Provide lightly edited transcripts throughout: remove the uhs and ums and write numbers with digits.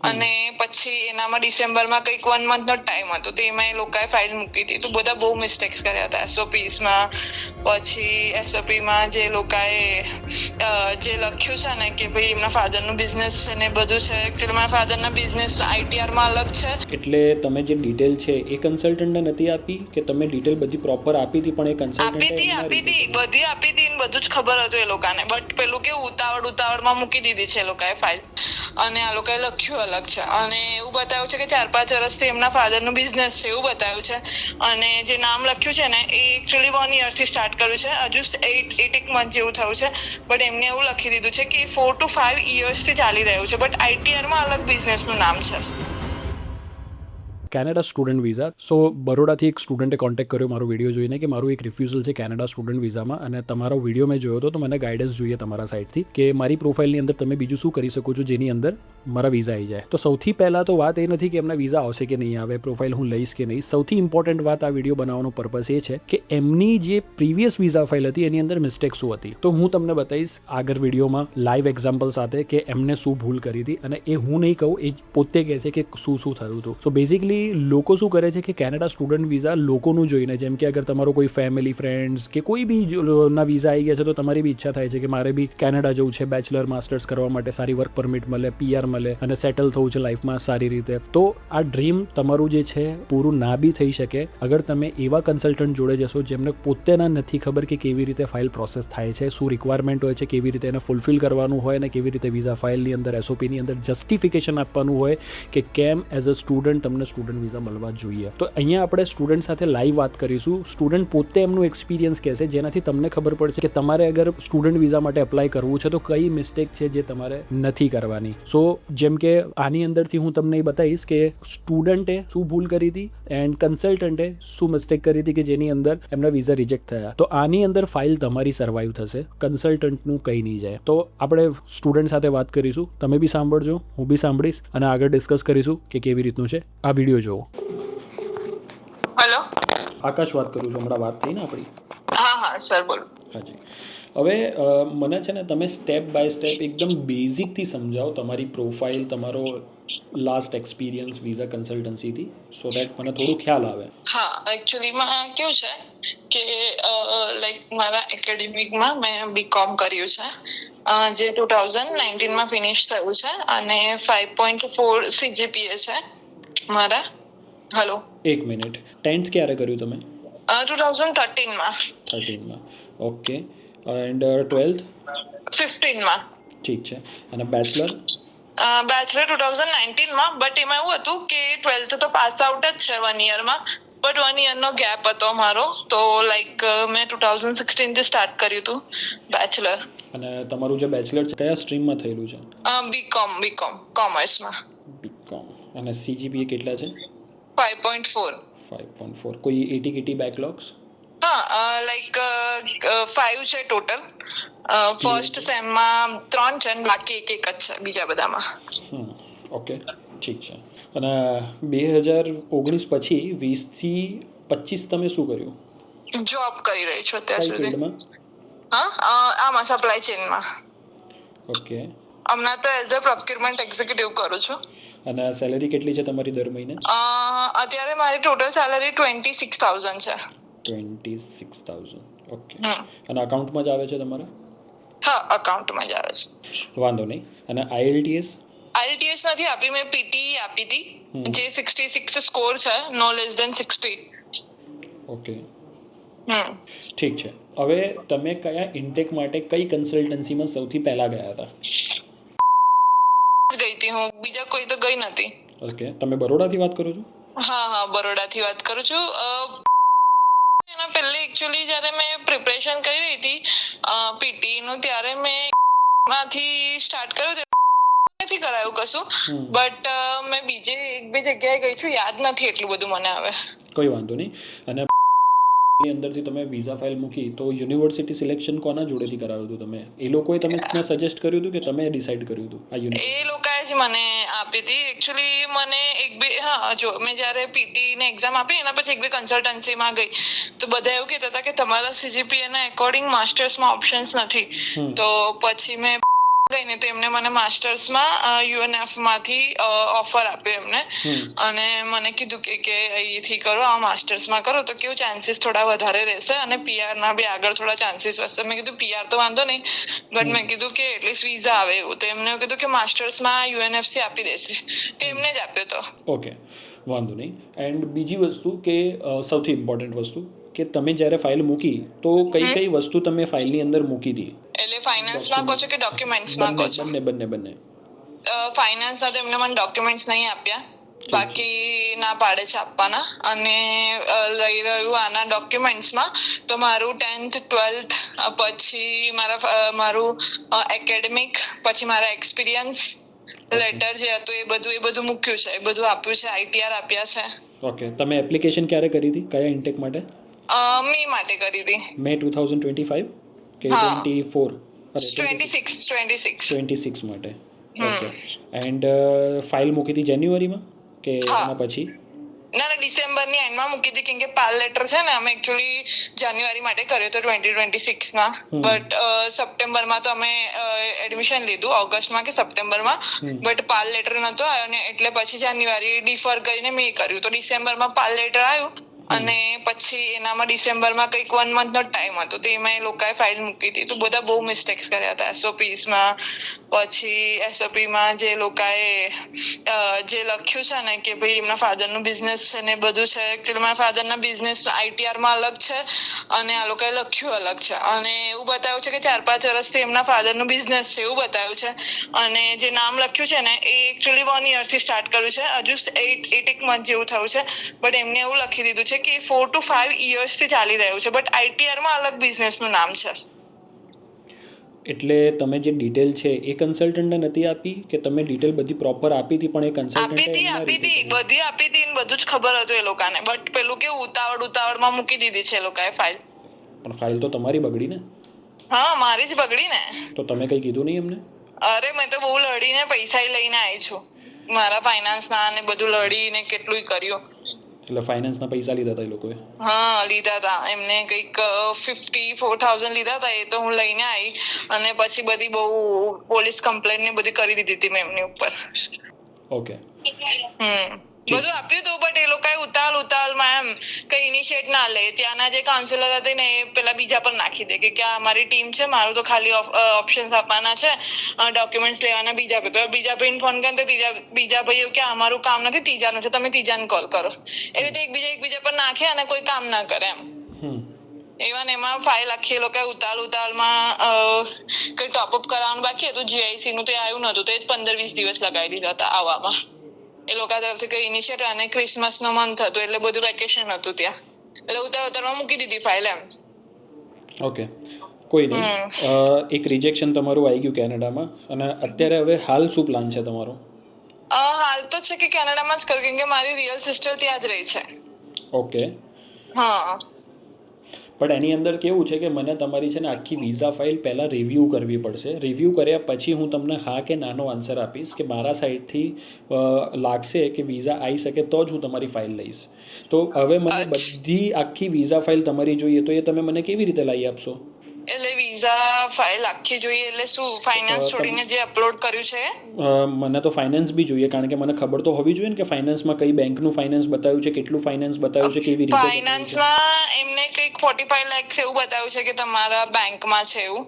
અને પછી એનામાં ડિસેમ્બરમાં કંઈક 1 મંથનો ટાઈમ હતો, તો એમાં એ લોકોએ ફાઇલ મૂકી હતી. તો બધા બહુ મિસ્ટેક્સ કર્યા હતા એસઓપીસમાં. પછી એસઓપીમાં જે લોકોએ જે લખ્યું છે ને કે ભાઈ એમના ફાધરનું બિઝનેસ છે ને બધું છે, એકચ્યુઅલી મારા ફાધરના બિઝનેસ આઈટીઆરમાં અલગ છે. એટલે તમે જે ડિટેલ છે એ કન્સલ્ટન્ટને નથી આપી કે તમે ડિટેલ બધી પ્રોપર આપી હતી પણ એ કન્સલ્ટન્ટે આપી હતી બધી આપી હતી, બધું જ ખબર હતું એ લોકોને. બટ પેલું કેવું ઉતાવળમાં મૂકી દીધી છે એ લોકોએ ફાઇલ, અને આ લોકોએ લખ્યું અલગ છે. અને એવું બતાવ્યું છે કે 4-5 વર્ષથી એમના ફાધરનું બિઝનેસ છે એવું બતાવ્યું છે. અને જે નામ લખ્યું છે ને એ એકચ્યુઅલી 1 યરથી સ્ટાર્ટ કર્યું છે, હજુ 8 મંથ જેવું થયું છે. બટ એમને એવું લખી દીધું છે કે 4 to 5 યર્સથી ચાલી રહ્યું છે. બટ આઈટીઆરમાં અલગ બિઝનેસનું નામ છે. Canada student visa. સો બરોડાથી એક સ્ટુડન્ટે કોન્ટેક્ટ કર્યો મારો વિડીયો જોઈને કે મારું એક રિફ્યુઝલ છે કેનેડા સ્ટુડન્ટ વિઝામાં, અને તમારો વિડીયો મેં જોયો હતો તો મને ગાઈડન્સ જોઈએ તમારા સાઇડથી કે મારી પ્રોફાઇલની અંદર તમે બીજું શું કરી શકો છો જેની અંદર મારા વિઝા આવી જાય. તો સૌથી પહેલાં તો વાત એ નથી કે એમના વિઝા આવશે કે નહીં આવે, પ્રોફાઇલ હું લઈશ કે નહીં. સૌથી ઇમ્પોર્ટન્ટ વાત આ વિડીયો બનાવવાનો પર્પસ એ છે કે એમની જે પ્રીવિયસ વિઝા ફાઇલ હતી એની અંદર મિસ્ટેક શું હતી. તો હું તમને બતાવીશ આગળ વિડીયોમાં લાઈવ એક્ઝામ્પલ સાથે કે એમને શું ભૂલ કરી હતી, અને એ હું નહીં કહું, એ પોતે કહે છે કે શું થયું હતું. સો બેઝિકલી લોકો શું કરે છે કે કેનેડા સ્ટુડન્ટ વિઝા લોકોનું જોઈને, જેમ કે અગર તમારો કોઈ ફેમિલી ફ્રેન્ડ્સ કે કોઈ બી ના વિઝા આવી ગયા છે તો તમારી બી ઈચ્છા થાય છે કે મારે બી કેનેડા જવું છે, બેચલર માસ્ટર્સ કરવા માટે, સારી વર્ક પરમિટ મળે, પીઆર મળે અને સેટલ થવું છે લાઈફમાં સારી રીતે. તો આ ડ્રીમ તમારું જે છે પૂરું ના બી થઈ શકે અગર તમે એવા કન્સલ્ટન્ટ જોડે જશો જેમને પોતેના નથી ખબર કે કેવી રીતે ફાઇલ પ્રોસેસ થાય છે, શું રિક્વાયરમેન્ટ હોય છે, કેવી રીતે એને ફૂલફિલ કરવાનું હોય, અને કેવી રીતે વિઝા ફાઇલની અંદર એસઓપીની અંદર જસ્ટિફિકેશન આપવાનું હોય કે કેમ એઝ અ સ્ટુડન્ટ તમને સ્ટુડન્ટ વિઝા મળવા જોઈએ. તો અહીંયા આપણે સ્ટુડન્ટ સાથે લાઈવ વાત કરીશું. સ્ટુડન્ટ પોતે એમનું એક્સપિરિયન્સ કહેશે જેનાથી તમને ખબર પડશે કે તમારે અગર સ્ટુડન્ટ વિઝા માટે એપ્લાય કરવું છે તો કઈ મિસ્ટેક છે જે તમારે નથી કરવાની. સો જેમ કે આની અંદરથી હું તમને એ બતાવીશ કે સ્ટુડન્ટે શું ભૂલ કરી હતી એન્ડ કન્સલ્ટન્ટે શું મિસ્ટેક કરી હતી કે જેની અંદર એમના વિઝા રિજેક્ટ થયા. તો આની અંદર ફાઇલ તમારી સર્વાઈવ થશે, કન્સલ્ટન્ટનું કંઈ નહીં જાય. તો આપણે સ્ટુડન્ટ સાથે વાત કરીશું, તમે બી સાંભળજો, હું બી સાંભળીશ અને આગળ ડિસ્કસ કરીશું કે કેવી રીતનું છે. આ વિડીયો જુઓ. હેલો, આકાશ વાત કરું છું, હમણાં વાત થઈ ને આપણી. હા સર બોલો. હાજી. હવે મને છે ને તમે સ્ટેપ બાય સ્ટેપ એકદમ બેઝિકથી સમજાવો તમારી પ્રોફાઇલ, તમારો લાસ્ટ એક્સપિરિયન્સ વિઝા કન્સલ્ટન્સીથી, સો દેટ મને થોડું ખ્યાલ આવે. હા, એકચ્યુઅલીમાં કેવું છે કે લાઈક મારા એકેડેમિકમાં મેં બીકોમ કર્યું છે, જે 2019માં ફિનિશ થયું છે, અને 5.4 CGPA છે મારા. Hello, 1 minute. 10th ક્યારે કર્યું તમે? 2013માં. 13માં, ઓકે. And 12th? 15માં. ઠીક છે. અને બેચલર? બેચલર 2019માં. બટ એમાં એવું હતું કે 12th તો પાસ આઉટ જ છે 1 યરમાં, બટ 1 યરનો ગેપ હતો મારો. તો લાઈક મેં 2016થી સ્ટાર્ટ કર્યું હતું બેચલર. અને તમારું જે બેચલર છે કયા સ્ટ્રીમમાં થયેલું છે? બીકોમ કોમર્સમાં. બીકોમ. અને CGPA કેટલા છે? 5.4. 5.4. કોઈ 80 બેકલોગ્સ? હા, લાઈક 5 છે ટોટલ. ફર્સ્ટ સેમમાં 3 છે, બાકી એક જ છે બીજા બધામાં. ઓકે, ઠીક છે. અને 2019 પછી 20થી 25 તમે શું કર્યું? જોબ કરી રહી છું અત્યાર કઈ સુધી. ફિલ્ડમાં? આમાં સપ્લાય ચેનમાં. ઓકે. હમણાં તો એઝ અ પ્રોક્યુરમેન્ટ એક્ઝિક્યુટિવ કરું છું. અને સેલેરી કેટલી છે તમારી દર મહિને? અત્યારે મારી ટોટલ સેલરી 26,000 છે. 26,000, ઓકે. અને અકાઉન્ટમાં જ આવે છે તમારા? હા, અકાઉન્ટમાં જ આવે છે. વાંધો નહીં. અને IELTS? IELTS નથી આપી, મેં PT આપી હતી, જે 66 સ્કોર છે, નો લેસ દેન 60. ઓકે, ઠીક છે. હવે તમે કયા ઇન્ટેક માટે કઈ કન્સલ્ટન્સીમાં સૌથી પહેલા ગયા હતા? ગઈ હતી હું, બીજા કોઈ તો ગઈ નથી. ઓકે, તમે બરોડાથી વાત કરો છો? હા, બરોડાથી વાત કરું છું. એના પહેલે એકચ્યુઅલી જ્યારે મેં પ્રિપરેશન કરી રહી હતી PT નું, ત્યારે મેં માંથી સ્ટાર્ટ કર્યું નથી કરાયું કશું, બટ મેં બીજે 1-2 જગ્યાએ ગઈ છું, યાદ નથી એટલું બધું મને હવે. કોઈ વાંધો નહીં. અને ની અંદરથી તમે વિઝા ફાઇલ મૂકી તો યુનિવર્સિટી સિલેક્શન કોના જોડેથી કરાવ્યું હતું તમે? એ લોકોએ તમને સજેસ્ટ કર્યું હતું કે તમે ડિસાઈડ કર્યું હતું? એ લોકોએ જ મને આપી હતી એકચ્યુઅલી. મને 1-2 જો મેં જ્યારે PT ની એક્ઝામ આપી એના પછી 1-2 કન્સલ્ટન્સીમાં ગઈ તો બધા એવું કહેતા હતા કે તમારા CGPA ના એકોર્ડિંગ માસ્ટર્સમાં ઓપ્શન્સ નથી. તો પછી મેં ગઈ ને તો એમને મને માસ્ટર્સમાં UNF માંથી ઓફર આપ્યો એમને, અને મને કીધું કે અહીંથી કરો, આ માસ્ટર્સમાં કરો તો કેવું ચાન્સીસ થોડા વધારે રહેશે અને PR ના બી આગળ થોડા ચાન્સીસ વધશે. મેં કીધું PR તો વાંધો નહીં, બટ મેં કીધું કે એટલીસ્ટ વિઝા આવે એવું. તો એમને કીધું કે માસ્ટર્સમાં UNFC આપી દેશે, તો એમને જ આપ્યો તો. ઓકે, વાંધો નહીં. એન્ડ બીજી વસ્તુ કે સૌથી ઇમ્પોર્ટન્ટ વસ્તુ કે તમે જ્યારે ફાઇલ મૂકી તો કઈ કઈ વસ્તુ તમે ફાઇલની અંદર મૂકી હતી? એટલે ફાઇનાન્સમાં કહો છો કે ડોક્યુમેન્ટ્સમાં કહો છો? બંને. ફાઇનાન્સના તો એમને મને ડોક્યુમેન્ટ્સ નહીં આપ્યા, બાકી ના પાડે છે આપવાના. અને લઈ રહ્યું આના ડોક્યુમેન્ટ્સમાં તો મારું 10th 12th પછી મારું એકેડેમિક, પછી મારા એક્સપિરિયન્સ લેટર જે હતું એ બધું મૂક્યું છે, એ બધું આપ્યું છે, ITR આપ્યા છે. ઓકે, તમે એપ્લિકેશન ક્યારે કરી હતી, કયા ઇન્ટેક માટે? મે માટે કરી હતી. મે 2025 કે 24? 26 માટે. ઓકે. એન્ડ ફાઇલ મૂકી હતી જાન્યુઆરીમાં કે એના પછી? ના, ડિસેમ્બરની એન્ડમાં મૂકી હતી, કેમ કે પાલ લેટર છે ને અમે એકચ્યુઅલી જાન્યુઆરી માટે કર્યો હતો 2026માં, બટ સપ્ટેમ્બરમાં તો અમે એડમિશન લીધું, ઓગસ્ટમાં કે સપ્ટેમ્બરમાં, બટ પાલ લેટર નતો આવ્યો ને એટલે પછી જાન્યુઆરી ડિફર કરીને મેં કર્યું. તો ડિસેમ્બરમાં પાલ લેટર આવ્યું અને પછી એનામાં ડિસેમ્બરમાં કંઈક 1 monthનો ટાઈમ હતો, તો એમાં એ લોકોએ ફાઇલ મૂકી હતી. તો બધા બહુ મિસ્ટેક્સ કર્યા હતા SOPsમાં. પછી SOPમાં જે લોકોએ જે લખ્યું છે ને કે ભાઈ એમના ફાધરનું બિઝનેસ છે ને બધું છે, એકચ્યુઅલી મારા ફાધરના બિઝનેસ ITRમાં અલગ છે અને આ લોકોએ લખ્યું અલગ છે. અને એવું બતાવ્યું છે કે 4-5 વર્ષથી એમના ફાધરનું બિઝનેસ છે એવું બતાવ્યું છે. અને જે નામ લખ્યું છે ને એ એકચ્યુઅલી 1 yearથી સ્ટાર્ટ કર્યું છે, હજુ 8 month જેવું થયું છે, બટ એમને એવું લખી દીધું છે કે 4 to 5 yearsથી ચાલી રહ્યું છે, બટ ITRમાં અલગ બિઝનેસનું નામ છે. એટલે તમે જે ડિટેલ છે એ કન્સલ્ટન્ટને નથી આપી કે તમે ડિટેલ બધી પ્રોપર આપી હતી પણ એ કન્સલ્ટન્ટે આપી હતી બધું જ ખબર હતું એ લોકોને, બટ પેલું કેવું ઉતાવળમાં મૂકી દીધી છે એ લોકોએ ફાઇલ. પણ ફાઇલ તો તમારી બગડી ને? હા, મારી જ બગડી ને. તો તમે કંઈ કીધું નહીં એમને? અરે મેં તો બહુ લડીને પૈસા લઈને આવી છું, મારા ફાઇનાન્સના ને બધું લડીને કેટલું કર્યું. એટલે ફાઇનાન્સના પૈસા લીધા હતા એ લોકોએ? હા, લીધા હતા. એમને કંઈક 54,000 લીધા હતા, એ તો હું લઈને આવી અને પછી બધી બહુ પોલીસ કમ્પ્લેન ને બધી કરી દીધી હતી મેં એમની ઉપર. ઓકે. બધું આપ્યું હતું, બટ એ લોકોએ ઉતાવળમાં એમ કઈ ઇનિશિયેટ ના લે. ત્યાંના જે કાઉન્સિલર હતી ને એ પેલા બીજા પર નાખી દે કે આ અમારી ટીમ છે, મારું તો ખાલી ઓપ્શન્સ આપવાના છે, ડોક્યુમેન્ટ્સ લેવાના બીજા ભાઈને ફોન કરે તો બીજા ભાઈ એવું કે અમારું કામ નથી, ત્રીજાનું છે, તમે ત્રીજાને કોલ કરો. એ રીતે એકબીજા પર નાખે અને કોઈ કામ ના કરે એમ. ઇવન એમાં ફાઇલ આખી એ લોકોએ ઉતાવળમાં કઈ ટોપઅપ કરાવવાનું બાકી હતું, GIC નું તો આવ્યું નતું, તો એ 15-20 દિવસ લગાવી દીધા હતા આવવામાં એ લોકો તરફથી. કઈ ઇનિશિયેટ અને ક્રિસમસનો મંથ હતો એટલે બધું વેકેશન હતું ત્યાં, એટલે ઉતાવળમાં મૂકી દીધી ફાઇલ એમ. ઓકે, કોઈ નહીં. એક રિજેક્શન તમારું આવી ગયું કેનેડામાં, અને અત્યારે હવે હાલ શું પ્લાન છે તમારો? હાલ તો છે કે કેનેડામાં જ કરું, કેમ કે મારી રિયલ સિસ્ટર ત્યાં જ રહી છે. ઓકે. હા, પણ એની અંદર કેવું છે કે મને તમારી છે ને આખી વિઝા ફાઇલ પહેલાં રિવ્યૂ કરવી પડશે. રિવ્યૂ કર્યા પછી હું તમને હા કે નાનો આન્સર આપીશ કે મારા સાઈડથી લાગશે કે વિઝા આવી શકે તો જ હું તમારી ફાઇલ લઈશ. તો હવે મને બધી આખી વિઝા ફાઇલ તમારી જોઈએ, તો એ તમે મને કેવી રીતે લાવી આપશો? એટલે વિઝા ફાઇલ આખી જોઈએ એટલે શું, ફાઇનાન્સ છોડીને જે અપલોડ કર્યું છે? મને તો ફાઇનાન્સ બી જોઈએ, કારણ કે મને ખબર તો હોવી જોઈએ ને કે ફાઇનાન્સમાં કઈ બેંકનું ફાઇનાન્સ બતાવ્યું છે, કેટલું ફાઇનાન્સ બતાવ્યું છે, કેવી રીતે ફાઇનાન્સમાં એમને કંઈક 45 lakhs એવું બતાવ્યું છે કે તમારા બેંકમાં છે એવું,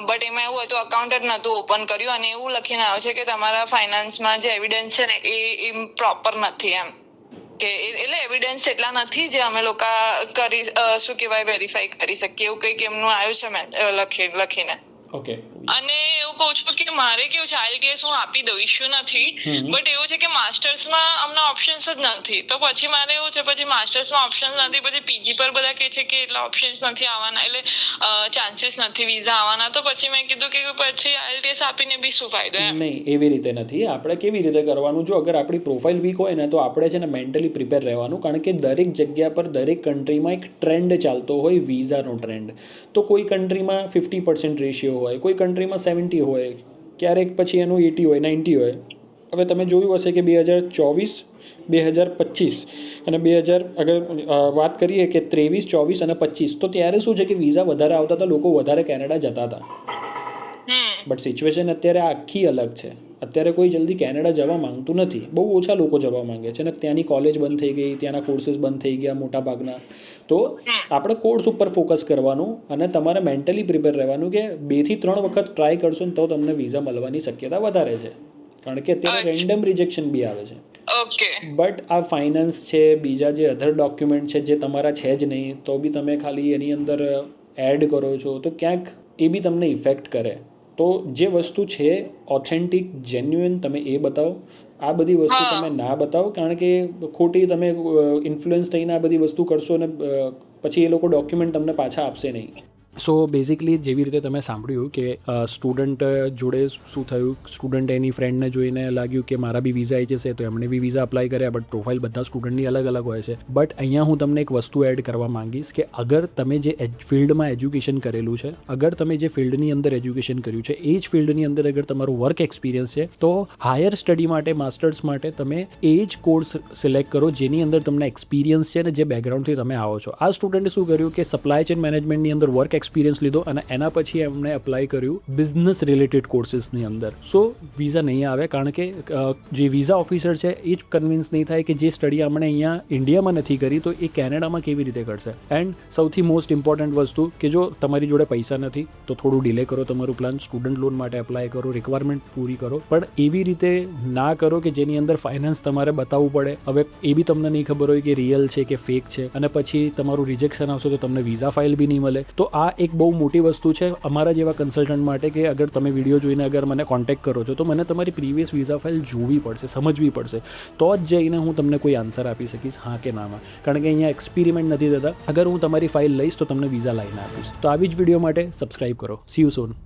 બટ એમાં એવું હતું અકાઉન્ટ જ નહોતું ઓપન કર્યું અને એવું લખીને આવ્યું છે કે તમારા ફાઇનાન્સમાં જે એવિડન્સ છે ને એ પ્રોપર નથી એમ. કે એટલે એવિડન્સ એટલા નથી જે અમે લોકો કરી શું કહેવાય વેરીફાઈ કરી શકીએ, એવું કંઈક એમનું આવ્યું છે લખીને. ઓકે. અને એવું કહું છું કે મારે કેવું છે IELTS હું આપી દઉં, ઇશ્યુ નથી, બટ એવું છે કે માસ્ટર્સમાં અમને ઓપ્શન્સ જ નથી, તો પછી મારે એવું છે પછી માસ્ટર્સમાં ઓપ્શન્સ નથી, પછી PG પર બધા કહે છે કે એટલા ઓપ્શન્સ નથી આવવાના, એટલે ચાન્સીસ નથી વિઝા આવવાના, તો પછી મેં કીધું કે પછી IELTS આપીને બી શું ફાયદો એમ. નહીં, એવી રીતે નથી. આપણે કેવી રીતે કરવાનું, જો અગર આપણી પ્રોફાઇલ વીક હોય ને તો આપણે છે ને મેન્ટલી પ્રિપેર રહેવાનું, કારણ કે દરેક જગ્યા પર દરેક કન્ટ્રીમાં એક ટ્રેન્ડ ચાલતો હોય, વિઝાનો ટ્રેન્ડ. તો કોઈ કન્ટ્રીમાં 50% રેશિયો હોય, કોઈ કન્ટ્રીમાં 70 હોય, ક્યારેક પછી એનું 80 હોય, 90 હોય. હવે તમે જોયું હશે કે 2024, 2025 અને 2000 અગર વાત કરીએ કે 23, 24 અને 25, તો ત્યારે શું છે કે વિઝા વધારે આવતા હતા, લોકો વધારે કેનેડા જતા હતા. બટ સિચ્યુએશન અત્યારે આખી અલગ છે. અત્યારે કોઈ જલ્દી કેનેડા જવા માંગતું નથી, બહુ ઓછા લોકો જવા માંગે છે, અને ત્યાંની કોલેજ બંધ થઈ ગઈ, ત્યાંના કોર્સીસ બંધ થઈ ગયા મોટા ભાગના. તો આપણે કોર્સ ઉપર ફોકસ કરવાનું અને તમારે મેન્ટલી પ્રિપેર રહેવાનું કે 2 થી 3 વખત ટ્રાય કરશો ને તો તમને વિઝા મળવાની શક્યતા વધારે છે, કારણ કે અત્યારે રેન્ડમ રિજેક્શન બી આવે છે. ઓકે. બટ આ ફાઇનાન્સ છે, બીજા જે અધર ડોક્યુમેન્ટ છે જે તમારા છે જ નહીં, તો બી તમે ખાલી એની અંદર એડ કરો છો તો ક્યાંક એ બી તમને ઇફેક્ટ કરે. તો જે વસ્તુ છે ઓથેન્ટિક જેન્યુઇન તમે એ બતાવો. આ બધી વસ્તુ તમે ના બતાવો, કારણ કે ખોટી તમે ઇન્ફ્લુઅન્સ થઈને આ બધી વસ્તુ કરશો અને પછી એ લોકો ડોક્યુમેન્ટ તમને પાછા આપશે નહીં. સો બેઝિકલી જેવી રીતે તમે સાંભળ્યું કે સ્ટુડન્ટ જોડે શું થયું, સ્ટુડન્ટ એની ફ્રેન્ડને જોઈને લાગ્યું કે મારા બી વિઝા આવી જશે, તો એમણે બી વિઝા અપ્લાય કર્યા. બટ પ્રોફાઇલ બધા સ્ટુડન્ટની અલગ અલગ હોય છે. બટ અહીંયા હું તમને એક વસ્તુ એડ કરવા માંગીશ કે અગર તમે જે ફિલ્ડમાં એજ્યુકેશન કરેલું છે, અગર તમે જે ફિલ્ડની અંદર એજ્યુકેશન કર્યું છે, એ જ ફિલ્ડની અંદર અગર તમારું વર્ક એક્સપિરિયન્સ છે, તો હાયર સ્ટડી માટે, માસ્ટર્સ માટે તમે એ જ કોર્સ સિલેક્ટ કરો જેની અંદર તમને એક્સપિરિયન્સ છે ને જે બેકગ્રાઉન્ડથી તમે આવો છો. આ સ્ટુડન્ટે શું કર્યું કે સપ્લાય ચેન મેનેજમેન્ટની અંદર વર્ક એક્સપિરિયન્સ લીધો અને એના પછી એમણે અપ્લાય કર્યું બિઝનેસ રિલેટેડ કોર્સીસની અંદર. સો વિઝા નહીં આવે, કારણ કે જે વિઝા ઓફિસર છે એ જ કન્વિન્સ નહીં થાય કે જે સ્ટડી આપણે અહીંયા ઇન્ડિયામાં નથી કરી તો એ કેનેડામાં કેવી રીતે કરશે. એન્ડ સૌથી મોસ્ટ ઇમ્પોર્ટન્ટ વસ્તુ કે જો તમારી જોડે પૈસા નથી તો થોડું ડિલે કરો તમારું પ્લાન, સ્ટુડન્ટ લોન માટે અપ્લાય કરો, રિક્વાયરમેન્ટ પૂરી કરો, પણ એવી રીતે ના કરો કે જેની અંદર ફાઇનાન્સ તમારે બતાવવું પડે. હવે એ બી તમને નહીં ખબર હોય કે રિયલ છે કે ફેક છે, અને પછી તમારું રિજેક્શન આવશે તો તમને વિઝા ફાઇલ બી નહીં મળે. તો આ એક બહુ મોટી વસ્તુ છે અમારા જેવા કન્સલ્ટન્ટ માટે કે અગર તમે વિડીયો જોઈને અગર મને કોન્ટેક્ટ કરો છો તો મને તમારી પ્રીવિયસ વિઝા ફાઇલ જોવી પડશે, સમજવી પડશે, તો જ જઈને હું તમને કોઈ આન્સર આપી શકીશ હા કે નામાં. કારણ કે અહીંયા એક્સપેરિમેન્ટ નથી થતા. અગર હું તમારી ફાઇલ લઈશ તો તમને વિઝા લાવીને આપીશ. તો આવી જ વિડીયો માટે સબસ્ક્રાઇબ કરો. C you soon.